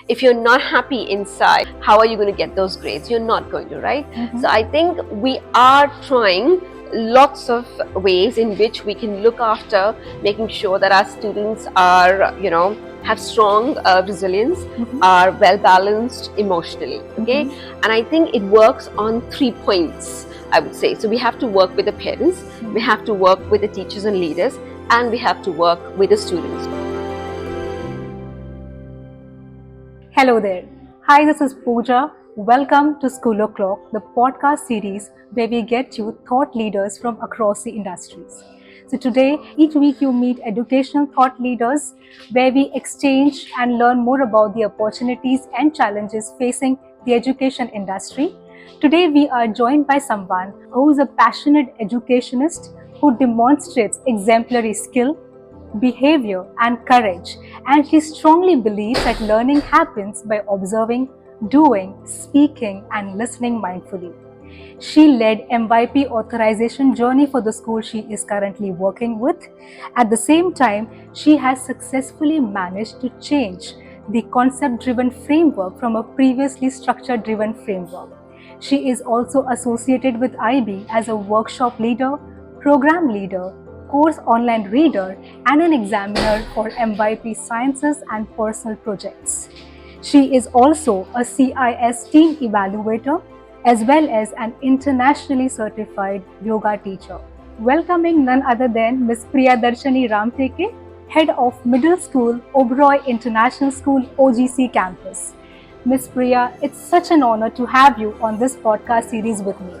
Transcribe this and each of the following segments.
if you're not happy inside, how are you going to get those grades? You're not going to, right? So I think we are trying lots of ways in which we can look after making sure that our students are, have strong resilience, are well balanced emotionally. Okay, and I think it works on 3 points, I would say. So we have to work with the parents, we have to work with the teachers and leaders, and we have to work with the students. Hello there. Hi, this is Pooja. Welcome to School O'Clock, the podcast series where we get you thought leaders from across the industries. So today, each week you meet educational thought leaders where we exchange and learn more about the opportunities and challenges facing the education industry. Today, we are joined by someone who is a passionate educationist who demonstrates exemplary skill, behavior and courage, and she strongly believes that learning happens by observing, doing, speaking and listening mindfully. She led MYP authorization journey for the school she is currently working with. At the same time, she has successfully managed to change the concept-driven framework from a previously structure-driven framework. She is also associated with IB as a workshop leader, program leader, course online reader and an examiner for MYP Sciences and Personal Projects. She is also a CIS team evaluator as well as an internationally certified yoga teacher. Welcoming none other than Ms. Priyadarshini Ramteke, Head of Middle School, Oberoi International School, OGC Campus. Ms. Priya, it's such an honor to have you on this podcast series with me.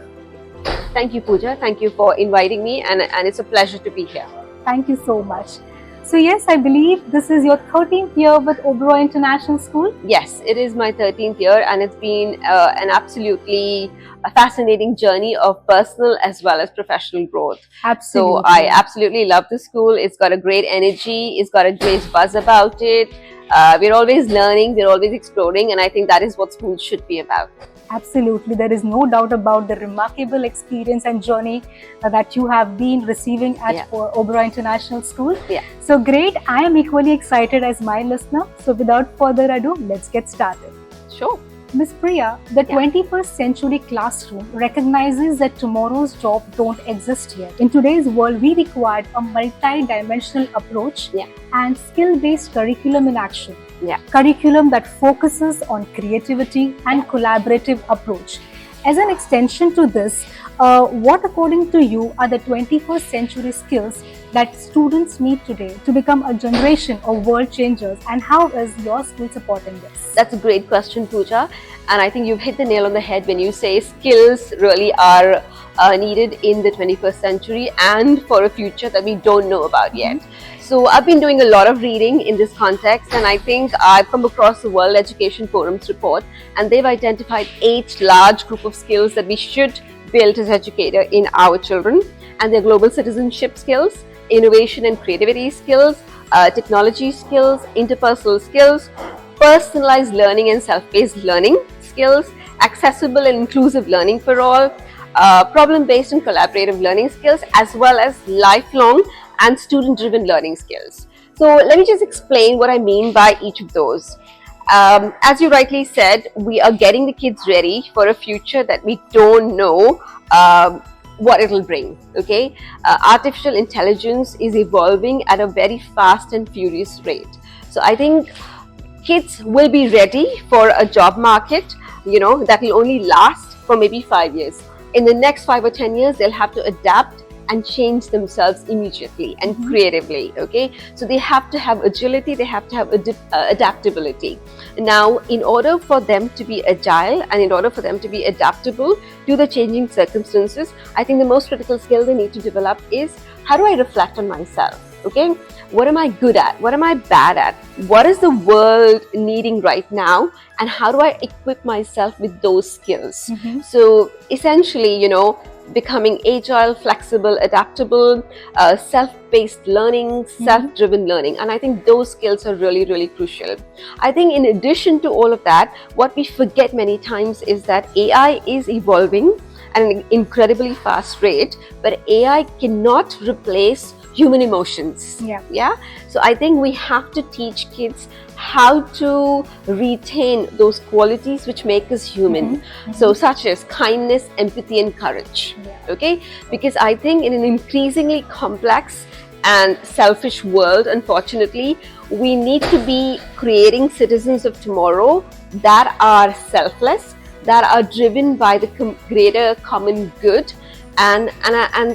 Thank you, Pooja. Thank you for inviting me, and it's a pleasure to be here. Thank you so much. So yes, I believe this is your 13th year with Oberoi International School. Yes, it is my 13th year, and it's been an absolutely fascinating journey of personal as well as professional growth. Absolutely. So I absolutely love the school. It's got a great energy. It's got a great buzz about it. We're always learning. We're always exploring, and I think that is what school should be about. Absolutely. There is no doubt about the remarkable experience and journey that you have been receiving at Oberoi International School. Yeah. So great. I am equally excited as my listener. So without further ado, let's get started. Sure. Ms. Priya, the 21st century classroom recognizes that tomorrow's jobs don't exist yet. In today's world, we require a multi-dimensional approach and skill-based curriculum in action. Curriculum that focuses on creativity and collaborative approach. As an extension to this, what according to you are the 21st century skills that students need today to become a generation of world changers, and how is your school supporting this? That's a great question, Pooja, and I think you've hit the nail on the head when you say skills really are needed in the 21st century and for a future that we don't know about yet. So I've been doing a lot of reading in this context, and I think I've come across the World Education Forum's report, and they've identified 8 large group of skills that we should build as educator in our children, and they're global citizenship skills, innovation and creativity skills, technology skills, interpersonal skills, personalized learning and self-paced learning skills, accessible and inclusive learning for all, problem-based and collaborative learning skills, as well as lifelong and student-driven learning skills. So let me just explain what I mean by each of those. As you rightly said, we are getting the kids ready for a future that we don't know what it'll bring. Okay, artificial intelligence is evolving at a very fast and furious rate. So I think kids will be ready for a job market, that will only last for maybe 5 years. In the next 5 or 10 years, they'll have to adapt and change themselves immediately and creatively. Okay, so they have to have agility, they have to have adaptability. Now, in order for them to be agile and in order for them to be adaptable to the changing circumstances, I think the most critical skill they need to develop is, how do I reflect on myself? Okay, what am I good at? What am I bad at? What is the world needing right now? And how do I equip myself with those skills? So essentially, becoming agile, flexible, adaptable, self-paced learning, self-driven learning. And I think those skills are really, really crucial. I think in addition to all of that, what we forget many times is that AI is evolving at an incredibly fast rate, but AI cannot replace human emotions. Yeah. So I think we have to teach kids how to retain those qualities which make us human. So such as kindness, empathy, and courage. Okay, because I think in an increasingly complex and selfish world, unfortunately, we need to be creating citizens of tomorrow that are selfless, that are driven by the greater common good, and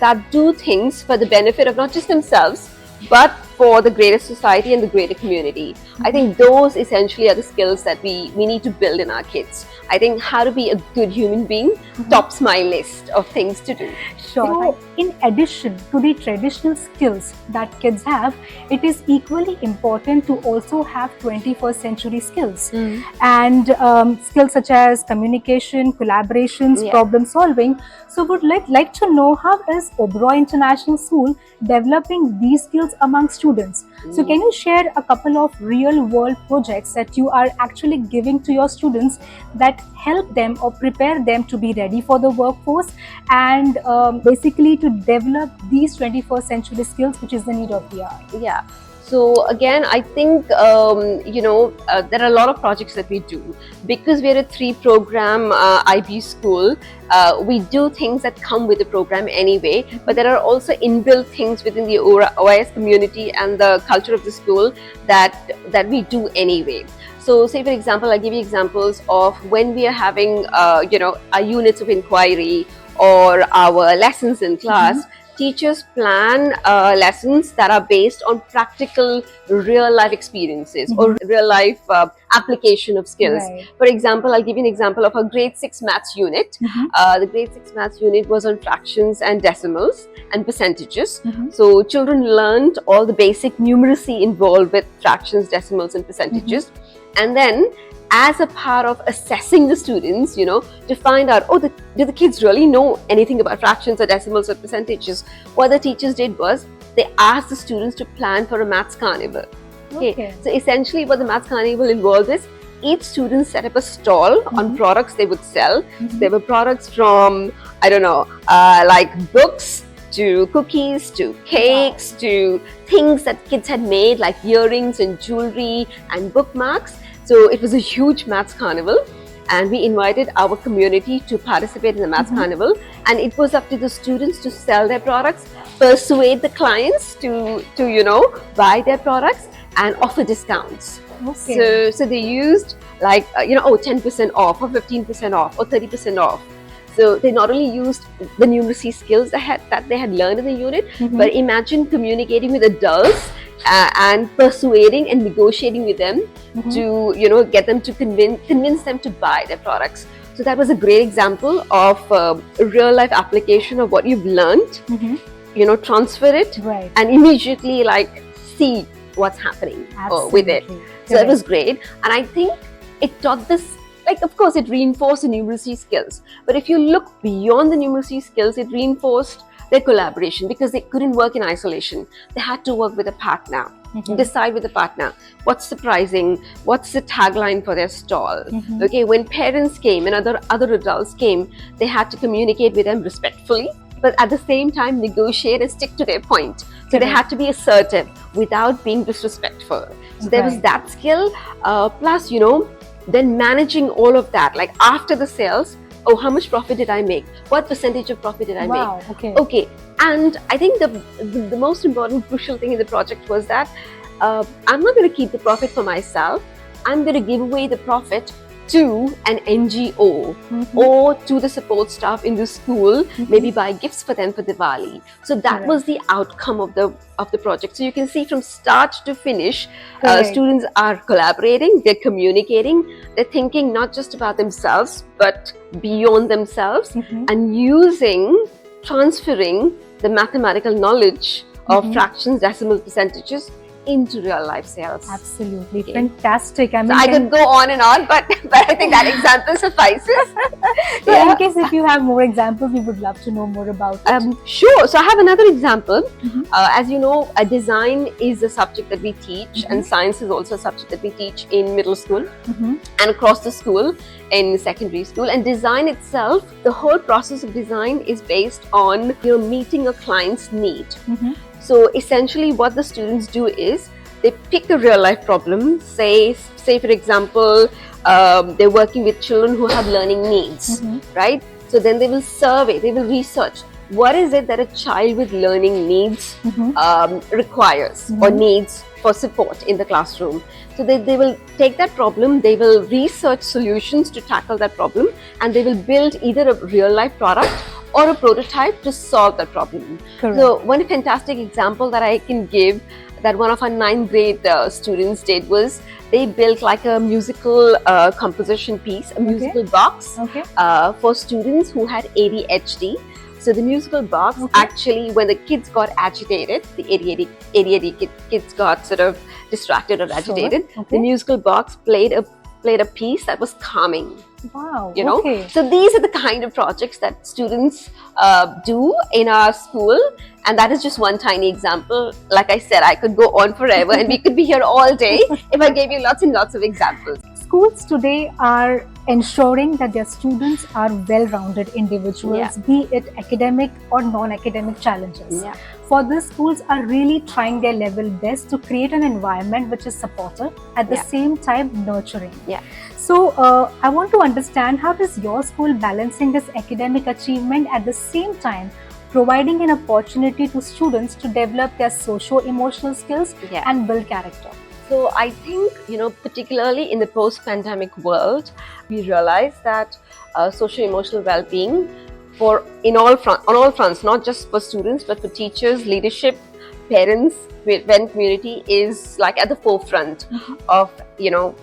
that do things for the benefit of not just themselves, but for the greater society and the greater community. I think those essentially are the skills that we need to build in our kids. I think how to be a good human being tops my list of things to do. Sure. In addition to the traditional skills that kids have, it is equally important to also have 21st century skills. And skills such as communication, collaborations, problem solving. So would like to know, how is Oberoi International School developing these skills among students? So can you share a couple of real world projects that you are actually giving to your students that help them or prepare them to be ready for the workforce, and basically to develop these 21st century skills, which is the need of the hour? Yeah. So again, I think there are a lot of projects that we do because we're a 3-program IB school. We do things that come with the program anyway, but there are also inbuilt things within the OIS community and the culture of the school that we do anyway. So say for example, I'll give you examples of when we are having our units of inquiry or our lessons in class. Teachers plan lessons that are based on practical real life experiences or real life application of skills. For example, I'll give you an example of a grade 6 maths unit. The grade 6 maths unit was on fractions and decimals and percentages. So children learned all the basic numeracy involved with fractions, decimals, and percentages. And then as a part of assessing the students, to find out, do the kids really know anything about fractions or decimals or percentages? What the teachers did was they asked the students to plan for a maths carnival. Okay. So essentially what the maths carnival involved is each student set up a stall on products they would sell. So there were products from, like books to cookies to cakes to things that kids had made like earrings and jewelry and bookmarks. So it was a huge maths carnival, and we invited our community to participate in the maths carnival, and it was up to the students to sell their products, persuade the clients to buy their products and offer discounts. So they used like 10% off or 15% off or 30% off. So they not only used the numeracy skills that they had learned in the unit, but imagine communicating with adults and persuading and negotiating with them to get them to convince them to buy their products. So that was a great example of a real life application of what you've learned, transfer it and immediately see what's happening with it. So that was great. And I think it taught this, of course it reinforced the numeracy skills, but if you look beyond the numeracy skills, it reinforced their collaboration, because they couldn't work in isolation. They had to work with a partner, decide with a partner what's surprising, what's the tagline for their stall. Okay, when parents came and other adults came, they had to communicate with them respectfully, but at the same time negotiate and stick to their point. So they had to be assertive without being disrespectful. So there was that skill, plus then managing all of that, like after the sales, how much profit did I make? What percentage of profit did I make? Okay. And I think the most important crucial thing in the project was that I'm not going to keep the profit for myself. I'm going to give away the profit to an NGO or to the support staff in the school, maybe buy gifts for them for Diwali. So that was the outcome of the project. So you can see from start to finish, students are collaborating, they're communicating, they're thinking not just about themselves, but beyond themselves, and transferring the mathematical knowledge of fractions, decimals, percentages into real life sales. Absolutely. Fantastic. I mean, so I could go on and on, but I think that example suffices. So in case if you have more examples, we would love to know more about it. Sure. So I have another example. As you know, design is a subject that we teach, and science is also a subject that we teach in middle school and across the school in secondary school. And design itself, the whole process of design is based on meeting a client's need. So essentially what the students do is they pick a real life problem, say for example, they're working with children who have learning needs, right? So then they will survey, they will research what is it that a child with learning needs requires or needs for support in the classroom. So they will take that problem, they will research solutions to tackle that problem, and they will build either a real life product or a prototype to solve that problem. Correct. So one fantastic example that I can give that one of our 9th grade students did was they built like a musical composition piece, a musical box for students who had ADHD. So the musical box actually, when the kids got agitated, the ADHD kids got sort of distracted or agitated, the musical box played a piece that was calming. Wow. You know, so these are the kind of projects that students do in our school, and that is just one tiny example. Like I said, I could go on forever and we could be here all day if I gave you lots and lots of examples. Schools today are ensuring that their students are well-rounded individuals, be it academic or non-academic challenges. For this, schools are really trying their level best to create an environment which is supportive, at the same time nurturing. So I want to understand, how is your school balancing this academic achievement at the same time providing an opportunity to students to develop their socio-emotional skills and build character? So I think, you know, particularly in the post-pandemic world, we realize that socio-emotional well-being on all fronts, not just for students, but for teachers, leadership, parents, when community is like at the forefront of, you know,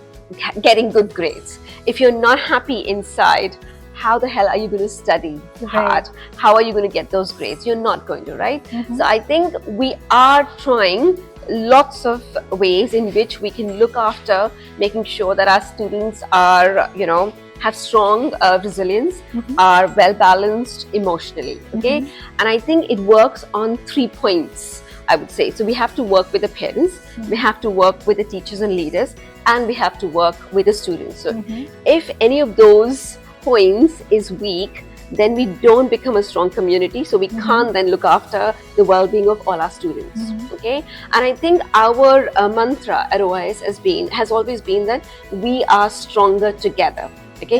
getting good grades. If you're not happy inside, how the hell are you going to study hard? How are you going to get those grades? You're not going to, right? So I think we are trying lots of ways in which we can look after making sure that our students are, you know, have strong resilience, are well balanced emotionally. And I think it works on 3 points, I would say. So we have to work with the parents, we have to work with the teachers and leaders, and we have to work with the students. So if any of those points is weak, then we don't become a strong community, so we can't then look after the well-being of all our students. And I think our mantra at OIS has always been that we are stronger together.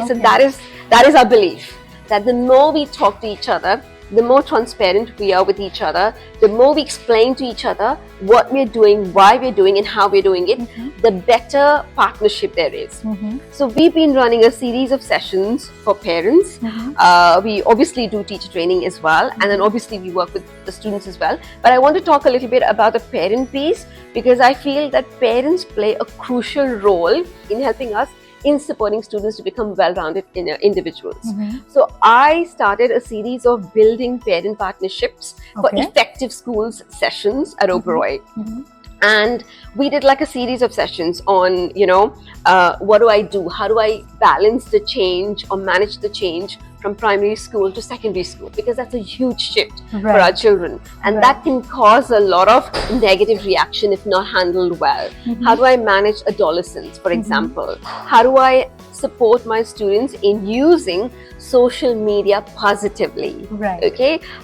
So that is our belief, that the more we talk to each other, the more transparent we are with each other, the more we explain to each other what we're doing, why we're doing, and how we're doing it, the better partnership there is. So we've been running a series of sessions for parents. We obviously do teacher training as well, and then obviously we work with the students as well. But I want to talk a little bit about the parent piece, because I feel that parents play a crucial role in helping us in supporting students to become well-rounded individuals. So I started a series of building parent partnerships for effective schools sessions at Oberoi. And we did like a series of sessions on, you know, what do I do? How do I balance the change or manage the change from primary school to secondary school? Because that's a huge shift for our children. And that can cause a lot of negative reaction if not handled well. How do I manage adolescents, for example? How do I support my students in using social media positively?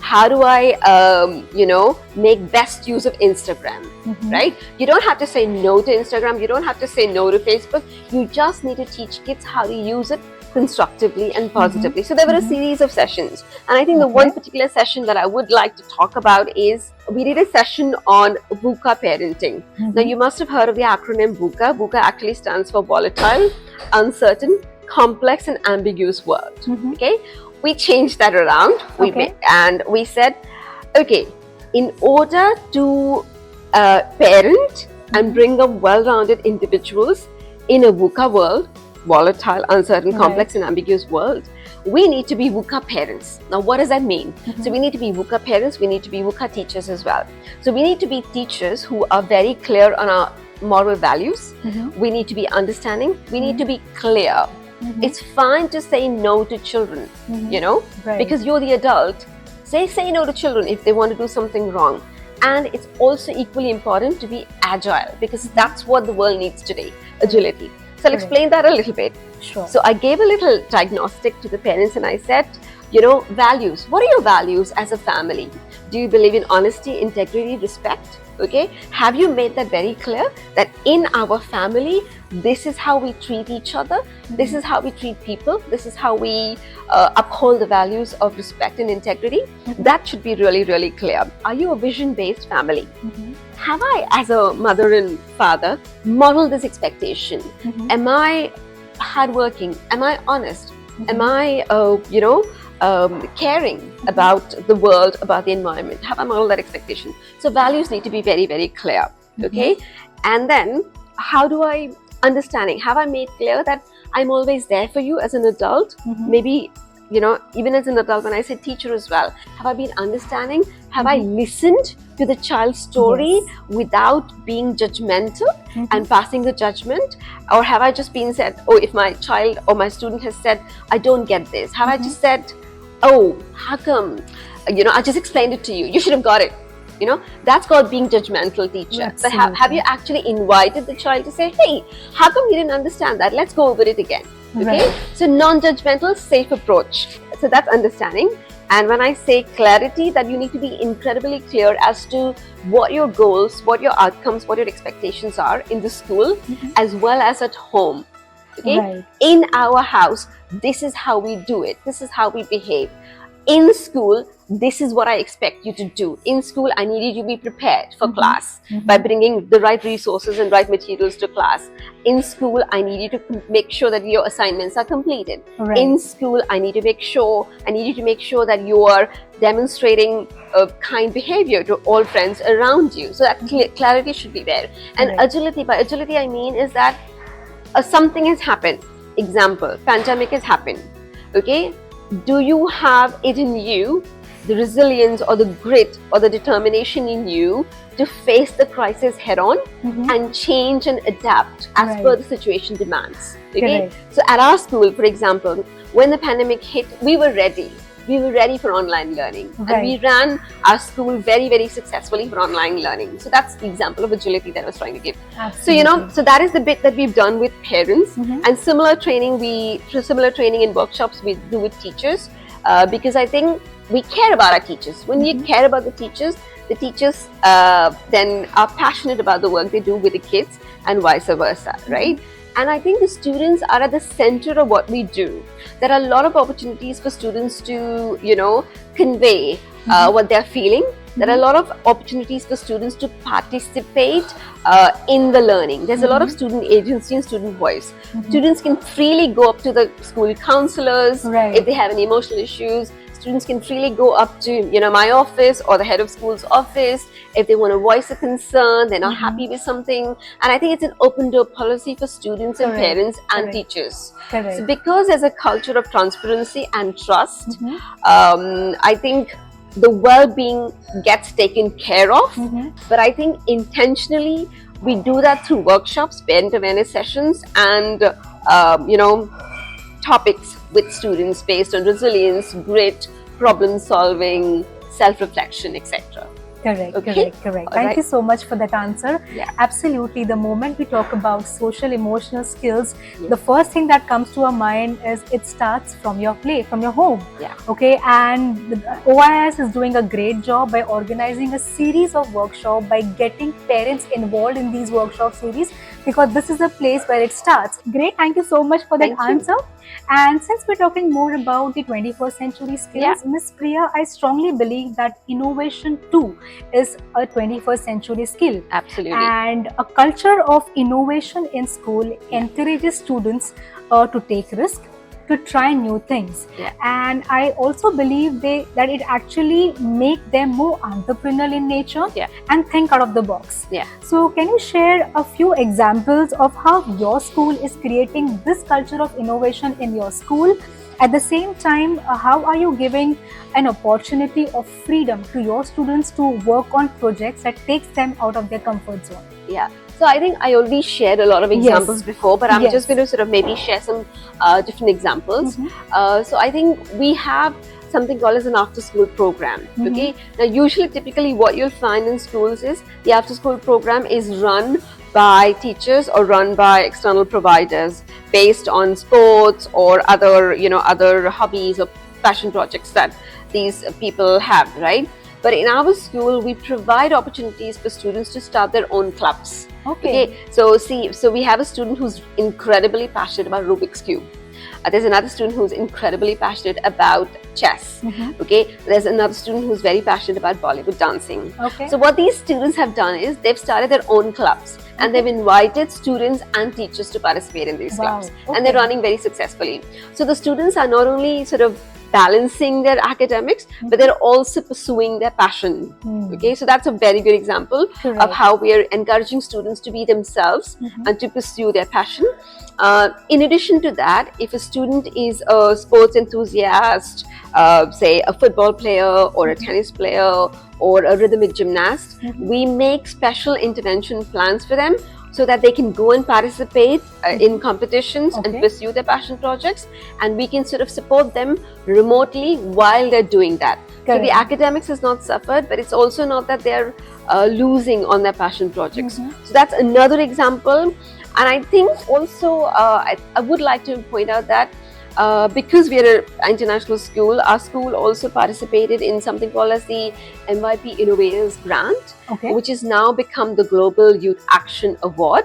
How do I, you know, make best use of Instagram? Right? You don't have to say no to Instagram. You don't have to say no to Facebook. You just need to teach kids how to use it constructively and positively. So there were a series of sessions, and I think the one particular session that I would like to talk about is we did a session on VUCA parenting. Now you must have heard of the acronym VUCA. VUCA actually stands for volatile, uncertain, complex, and ambiguous world. We changed that around. And we said, okay, in order to parent and bring up well-rounded individuals in a VUCA world, volatile, uncertain, complex, and ambiguous world, we need to be VUCA parents. Now, what does that mean? So we need to be VUCA parents, we need to be VUCA teachers as well. So we need to be teachers who are very clear on our moral values. We need to be understanding, we need to be clear. It's fine to say no to children, you know, because you're the adult. Say no to children if they want to do something wrong. And it's also equally important to be agile, because that's what the world needs today, agility. So I'll explain that a little bit. So I gave a little diagnostic to the parents and I said, you know, values. What are your values as a family? Do you believe in honesty, integrity, respect? Okay, have you made that very clear that in our family, this is how we treat each other, this is how we treat people, this is how we uphold the values of respect and integrity? That should be really, really clear. Are you a vision-based family? Have I, as a mother and father, modeled this expectation? Am I hardworking? Am I honest? Am I, caring about the world, about the environment? Have I modeled that expectation? So values need to be very, very clear. Okay, and then how do I understanding? Have I made clear that I'm always there for you as an adult? Maybe, even as an adult, when I say teacher as well, have I been understanding? Have I listened to the child's story without being judgmental and passing the judgment? Or have I just been said, oh, if my child or my student has said, I don't get this, have I just said, oh, how come? I just explained it to you. You should have got it. That's called being judgmental teacher. Absolutely. But have you actually invited the child to say, hey, how come you didn't understand that? Let's go over it again. Okay. So non-judgmental, safe approach. So that's understanding. And when I say clarity, that you need to be incredibly clear as to what your goals, what your outcomes, what your expectations are in the school as well as at home. Okay. In our house, this is how we do it. This is how we behave. In school, this is what I expect you to do. In school, I need you to be prepared for class by bringing the right resources and right materials to class. In school, I need you to make sure that your assignments are completed. In school, I need you to make sure that you are demonstrating a kind behavior to all friends around you. So that clarity should be there. And agility, by agility I mean is that something has happened. Example, pandemic has happened. Okay, do you have it in you, the resilience or the grit or the determination in you to face the crisis head on and change and adapt as per the situation demands? Okay, so at our school, for example, when the pandemic hit, we were ready. We were ready for online learning and we ran our school very, very successfully for online learning. So that's the example of agility that I was trying to give. Absolutely. So that is the bit that we've done with parents and similar training in workshops we do with teachers because I think we care about our teachers. When you care about the teachers then are passionate about the work they do with the kids and vice versa, right? And I think the students are at the center of what we do. There are a lot of opportunities for students to, convey what they're feeling. There are a lot of opportunities for students to participate in the learning. There's a lot of student agency and student voice. Students can freely go up to the school counselors if they have any emotional issues. Students can freely go up to, my office or the head of school's office if they want to voice a concern, they're not happy with something. And I think it's an open door policy for students and parents and teachers. So because there's a culture of transparency and trust, I think the well-being gets taken care of. But I think intentionally we do that through workshops, parent awareness sessions, and topics with students based on resilience, grit, problem solving, self-reflection, etc. Correct. Thank you so much for that answer. Absolutely. The moment we talk about social emotional skills, the first thing that comes to our mind is it starts from your play, from your home. Okay, and the OIS is doing a great job by organizing a series of workshops, by getting parents involved in these workshop series, because this is a place where it starts. Great, thank you so much for that answer. And since we're talking more about the 21st century skills, Miss Priya, I strongly believe that innovation too is a 21st century skill. Absolutely. And a culture of innovation in school encourages students to take risks, to try new things. And I also believe that it actually make them more entrepreneurial in nature and think out of the box. So can you share a few examples of how your school is creating this culture of innovation in your school? At the same time, how are you giving an opportunity of freedom to your students to work on projects that takes them out of their comfort zone? So I think I already shared a lot of examples before, but I'm just going to sort of maybe share some different examples. So I think we have something called as an after-school program. Okay. Now, usually, typically, what you'll find in schools is the after-school program is run by teachers or run by external providers based on sports or other, other hobbies or passion projects that these people have, right? But in our school, we provide opportunities for students to start their own clubs. Okay. So we have a student who's incredibly passionate about Rubik's Cube. There's another student who's incredibly passionate about chess. Okay, there's another student who's very passionate about Bollywood dancing. Okay. So what these students have done is they've started their own clubs, and they've invited students and teachers to participate in these clubs, and they're running very successfully. So the students are not only sort of balancing their academics, but they're also pursuing their passion. Okay, so that's a very good example of how we are encouraging students to be themselves and to pursue their passion. In addition to that, if a student is a sports enthusiast, say a football player or a tennis player or a rhythmic gymnast, we make special intervention plans for them so that they can go and participate in competitions and pursue their passion projects, and we can sort of support them remotely while they're doing that. So the academics is not suffered, but it's also not that they're losing on their passion projects. So that's another example. And I think also I would like to point out that because we are an international school, our school also participated in something called as the MYP Innovators Grant, which has now become the Global Youth Action Award.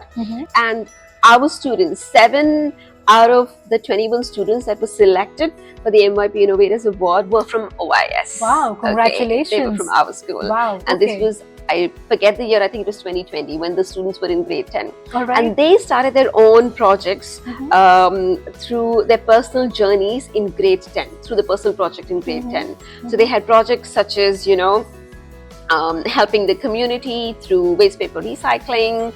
And our students, 7 out of the 21 students that were selected for the MYP Innovators Award were from OIS. Wow, congratulations. They were from our school. Wow. And this was, I forget the year, I think it was 2020 when the students were in grade 10. And they started their own projects through their personal journeys in grade 10, through the personal project in grade 10. So they had projects such as, you know, helping the community through waste paper recycling,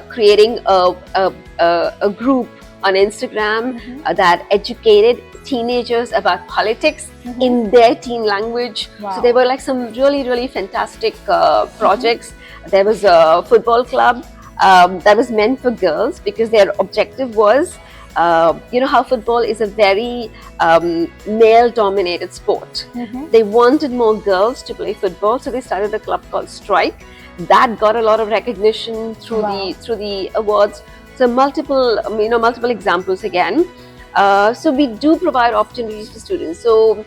creating a group on Instagram that educated teenagers about politics in their teen language. So there were like some really, really fantastic projects. There was a football club that was meant for girls because their objective was, you know how football is a very male-dominated sport. They wanted more girls to play football, so they started a club called Strike. That got a lot of recognition through the awards. So multiple examples again. So we do provide opportunities for students. So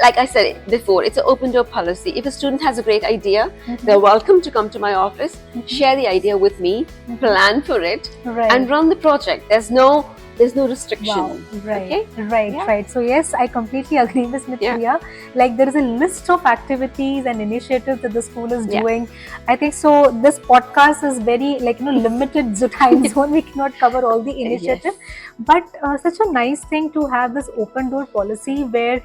like I said before, it's an open door policy. If a student has a great idea, they're welcome to come to my office, share the idea with me, plan for it, and run the project. There's no restriction. Right. So yes, I completely agree with Priya. Like there is a list of activities and initiatives that the school is doing. I think so. This podcast is very limited time zone. We cannot cover all the initiatives, but such a nice thing to have this open door policy where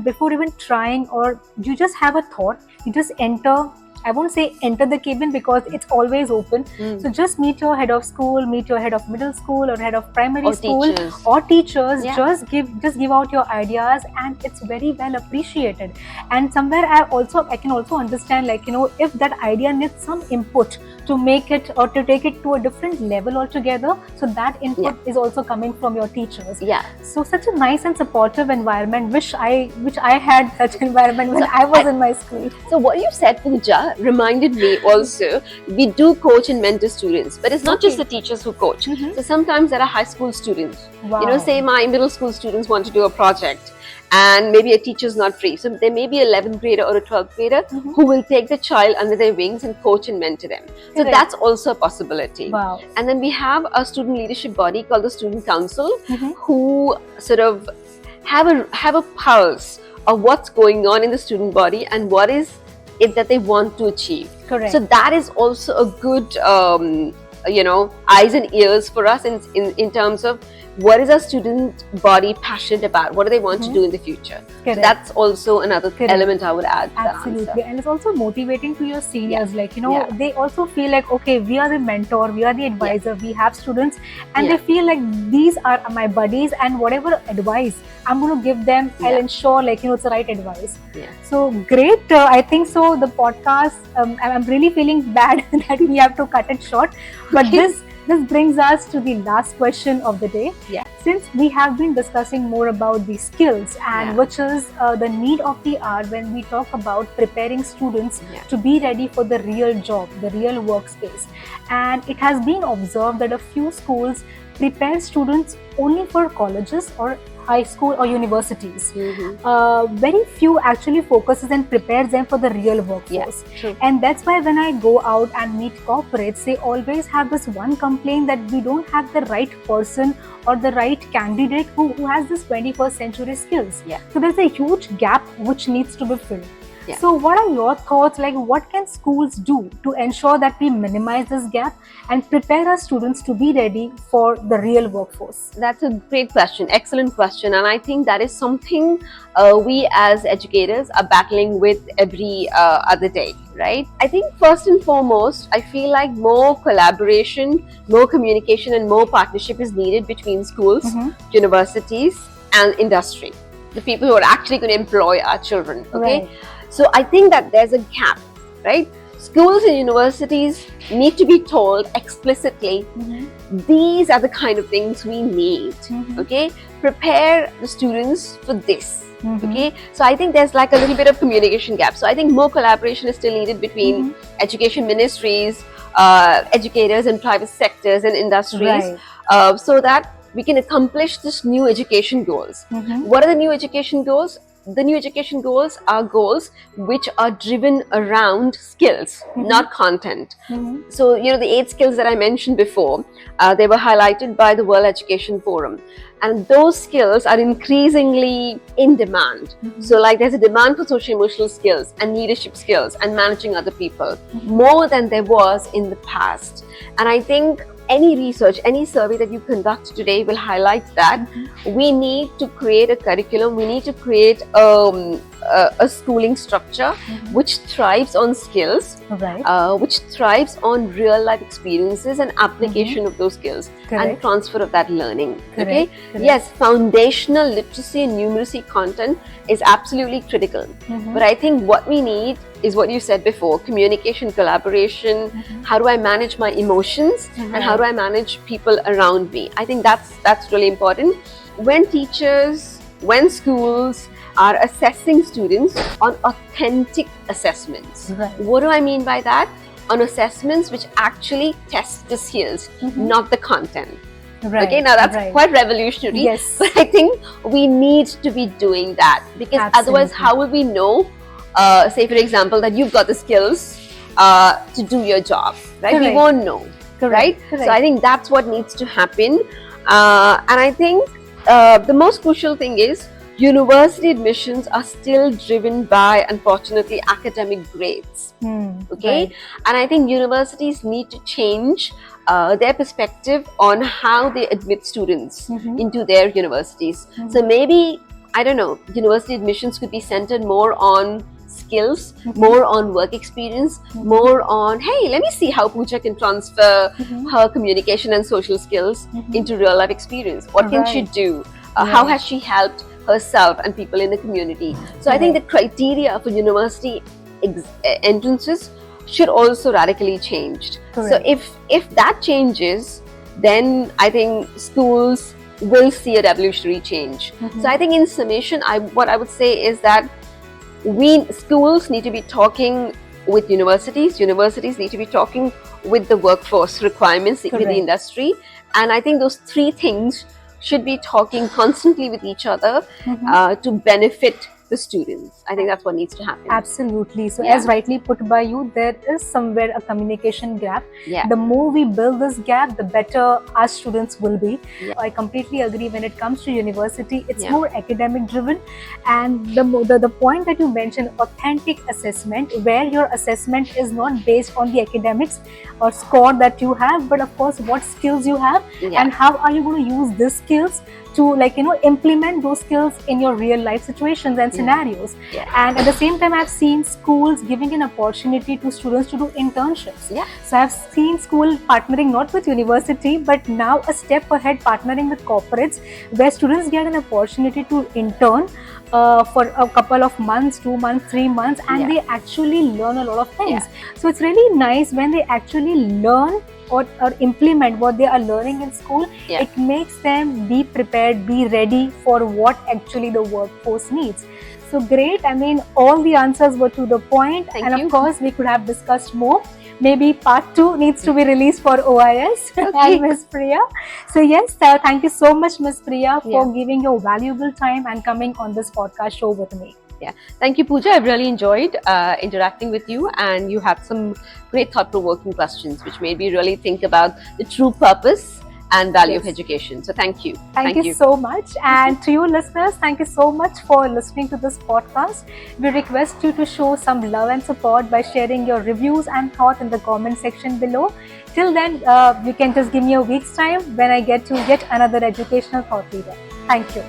before even trying, or you just have a thought, you just enter. I won't say enter the cabin because it's always open. So just meet your head of school, meet your head of middle school or head of primary school or teachers. Just give out your ideas, and it's very well appreciated. And somewhere I can also understand if that idea needs some input to make it or to take it to a different level altogether. So that input is also coming from your teachers. So such a nice and supportive environment. Which I had such environment when I was in my school. So what you said, Pooja, reminded me also, we do coach and mentor students, but it's not just the teachers who coach. So sometimes there are high school students. Say my middle school students want to do a project and maybe a teacher's not free. So there may be an 11th grader or a 12th grader who will take the child under their wings and coach and mentor them. So that's also a possibility. And then we have a student leadership body called the Student Council who sort of have a pulse of what's going on in the student body and what is it that they want to achieve. So that is also a good eyes and ears for us in terms of what is our student body passionate about, what do they want to do in the future. So that's also another element I would add to Absolutely. And it's also motivating to your seniors, they also feel like, okay, we are the mentor, we are the advisor, we have students, and they feel like these are my buddies, and whatever advice I'm going to give them, I'll ensure it's the right advice. So great. I think so the podcast, I'm really feeling bad that we have to cut it short, but this brings us to the last question of the day. Since we have been discussing more about the skills and which is the need of the hour when we talk about preparing students to be ready for the real job, the real workspace. And it has been observed that a few schools prepare students only for colleges or high school or universities. Very few actually focuses and prepares them for the real workforce. True. And that's why when I go out and meet corporates, they always have this one complaint that we don't have the right person or the right candidate who has this 21st century skills. So there's a huge gap which needs to be filled. So what are your thoughts, like what can schools do to ensure that we minimize this gap and prepare our students to be ready for the real workforce? That's a great question, excellent question, and I think that is something we as educators are battling with every other day, right? I think first and foremost, I feel like more collaboration, more communication and more partnership is needed between schools, universities and industry, the people who are actually going to employ our children, okay? Right. So I think that there's a gap, right? Schools and universities need to be told explicitly, these are the kind of things we need, okay? Prepare the students for this, okay? So I think there's like a little bit of communication gap. So I think more collaboration is still needed between education ministries, educators in private sectors and industries, so that we can accomplish this new education goals. What are the new education goals? The new education goals are goals which are driven around skills, not content. So, you know, the 8 skills that I mentioned before, they were highlighted by the World Education Forum. And those skills are increasingly in demand. So like there's a demand for social emotional skills and leadership skills and managing other people more than there was in the past. And I think any research, any survey that you conduct today will highlight that we need to create a curriculum, we need to create a schooling structure which thrives on skills, which thrives on real life experiences and application of those skills and transfer of that learning. Okay? Yes, foundational literacy and numeracy content is absolutely critical. But I think what we need is what you said before, communication, collaboration, how do I manage my emotions and how do I manage people around me. I think that's really important. When teachers, when schools are assessing students on authentic assessments. What do I mean by that? On assessments which actually test the skills, not the content. Okay, now that's quite revolutionary, but I think we need to be doing that, because otherwise how will we know, say for example, that you've got the skills to do your job, right? We won't know, right? So I think that's what needs to happen, and I think the most crucial thing is university admissions are still driven by, unfortunately, academic grades. Okay, and I think universities need to change their perspective on how they admit students into their universities. So maybe, I don't know, university admissions could be centered more on skills, more on work experience, more on, hey, let me see how Pooja can transfer her communication and social skills into real life experience. What can she do? How has she helped herself and people in the community? So I think the criteria for university entrances should also radically change. So if that changes, then I think schools will see a revolutionary change. So I think in summation, what I would say is that schools need to be talking with universities need to be talking with the workforce requirements with the industry, and I think those 3 things should be talking constantly with each other to benefit the students. I think that's what needs to happen. Absolutely. So as rightly put by you, there is somewhere a communication gap. The more we build this gap, the better our students will be. I completely agree. When it comes to university, it's more academic driven, and the point that you mentioned, authentic assessment, where your assessment is not based on the academics or score that you have, but of course what skills you have and how are you going to use these skills to, like, you know, implement those skills in your real life situations and scenarios. And at the same time, I've seen schools giving an opportunity to students to do internships. So I've seen school partnering not with university, but now a step ahead, partnering with corporates, where students get an opportunity to intern for a couple of months, 2 months, 3 months, and they actually learn a lot of things. So it's really nice when they actually learn or implement what they are learning in school. It makes them be prepared, be ready for what actually the workforce needs. So great. I mean, all the answers were to the point, and of course we could have discussed more, maybe part 2 needs to be released for OIS and Miss Priya. So yes, thank you so much, Miss Priya, for giving your valuable time and coming on this podcast show with me. Yeah, thank you, Pooja. I've really enjoyed interacting with you, and you had some great thought-provoking questions, which made me really think about the true purpose and value of education. So thank you. Thank you so much. And to you listeners, thank you so much for listening to this podcast. We request you to show some love and support by sharing your reviews and thoughts in the comment section below. Till then, you can just give me a week's time when I get to yet another educational thought leader. Thank you.